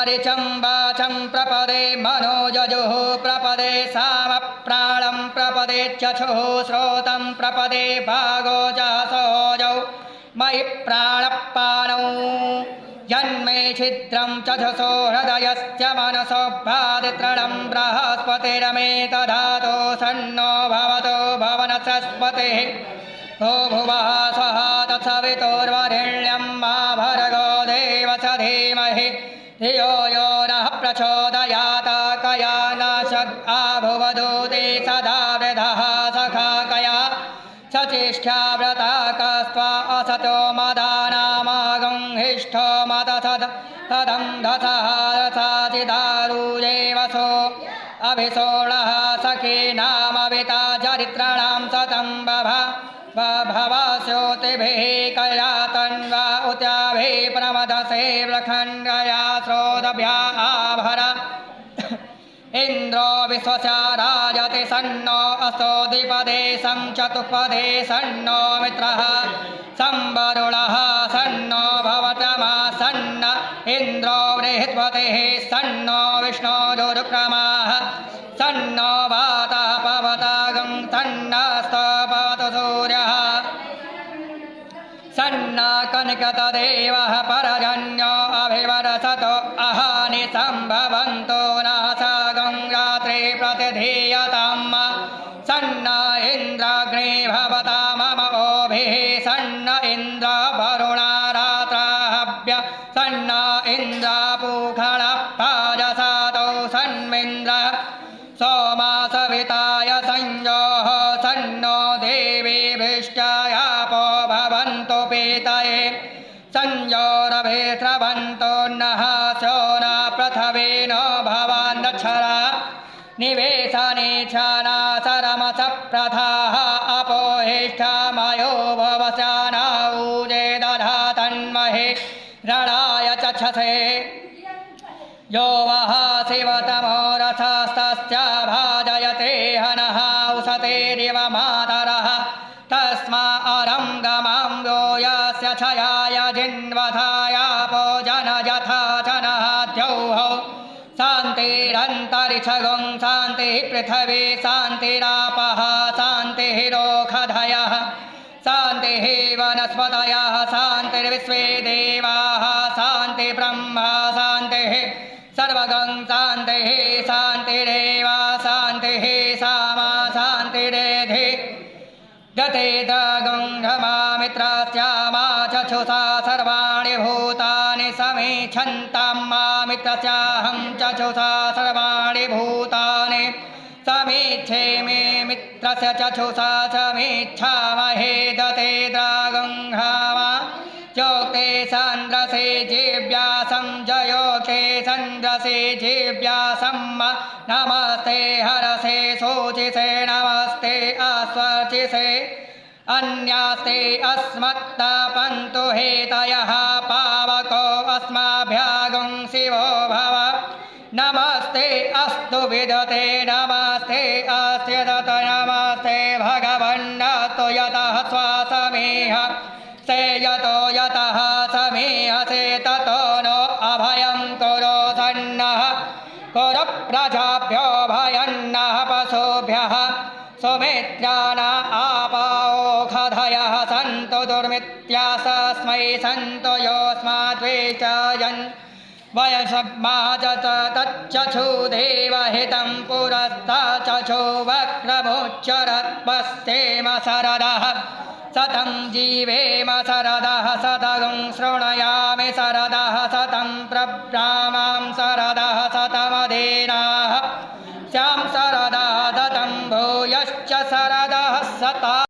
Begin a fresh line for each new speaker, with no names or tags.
ऋचं वाचं प्रपदे मनोजजुः प्रपदे सामप्राणं प्रपदे चक्षुः श्रोतं प्रपदे भागो जसोजौ मयि प्राणपानौ जन्मे छिद्रं चक्षुषो हृदयस्य मनसो भादित्रणं बृहस्पतिरमे दधातु सन्नो भवतो भवनसस्पतिः भो भुवः स्वः तत्सवितुर्वरेण्यं मा भर्गो देवस्य धीमहि धियो यो नः प्रचोदयात् कया न शक्आभुवदूते सदा वृधः सखा कया सचेष्ठा व्रता कस्त्वा असतो मदानामागं हिष्ठो मदसद तदं दसः रसाचिदारुजेवसो अभिसोणः सखीनामविता चरित्राणां सतं भवस्योतिभिः कया तन्वा उत्याभिः प्रमदसे व्रखण्डया श्रोतभ्या आभर इन्द्रो विश्वस्य राजति सन्नो असो द्विपदे सं चतुष्पदे सन्नो मित्रः संवरुणः सन्नो भवतमा सन्न इन्द्रो बृहस्पतिः सन्नो विष्णोरुक्रमाः सन्नो वातः पवतागं सन्नस्तो भवतु सूर्यः सन्ना कनकतदेवः परजन्यो अभिवरसतो अहानि सम्भवन्तो नासागं रात्रे प्रतिधीयताम् सन्न इन्द्राग्ने भवता मम ओभिः सन्न इन्द्र वरुणा रात्राहव्य सन्न इन्द्रापूखणः पाजसातौ सन्मिन्द्र सोमा सविताय संयोः सन्नो देवीभिष्टायापो भवन्तु पीतये संयोरभे स्रवन्तो नः सोना पृथ्वीनो भवान्नक्षरा निवेशने छानासरमस प्रथाः अपोहिष्ठामयो भवस्यानाऊजे दधा तन्महे रणाय चक्षसे यो वः शिवतमो रथस्तस्य भाजयते हनः उशतेरिव मातरः तस्मा अरङ्गमां गो यस्य क्षयाय जिन्वथायापो जनयथा जनः द्यौः शान्तिरन्तरिक्षगुं शान्तिः पृथिवी शान्तिरापः शान्तिः रोखधयः शान्तिः वनस्पतयः शान्तिर्विश्वे देवाः शान्ति ब्रह्मा शान्तिः सर्वगं शान्तिः शान्तिरेव शान्तिः सामा शान्तिरेधि गते दगंघमामित्रस्यामा चक्षुषा सर्वाणि भूतानि समीक्षन्तां मामित्रस्याहं चक्षुषा सर्वाणि भूतानि समीक्षे मे मित्रस्य चक्षुषा समीक्षामहे दते दगंघमा चोक्ते सन्द्रसे जीव्यासं जयोके सन्द्रसे जीव्यासं नमस्ते हरसे शोचिसे नमस्ते अस्वर्चिसे अन्यास्ते अस्मत्तापन्तु हेतयः पावको अस्माभ्यागुं शिवो भव नमस्ते अस्तु विदते नमस्ते अस्य दत नमस्ते भगवन्नस्तु यतः स्वासमेह से यतो यतः समेहसे ततो नो अभयं कुरु सन्नः कुरु प्रजाभ्यो भयन्नः पशुभ्यः सुमित्राण आपाओखधयः सन्तु दुर्मित्यासस्मै सन्तु योऽस्माद्वेचयन् वयसम्मा च तच्चक्षुदेवहितं पुरस्ताचक्षु वक्रमुच्चरत्वस्तेम शरदः सतं जीवेम शरदः सतगं शृण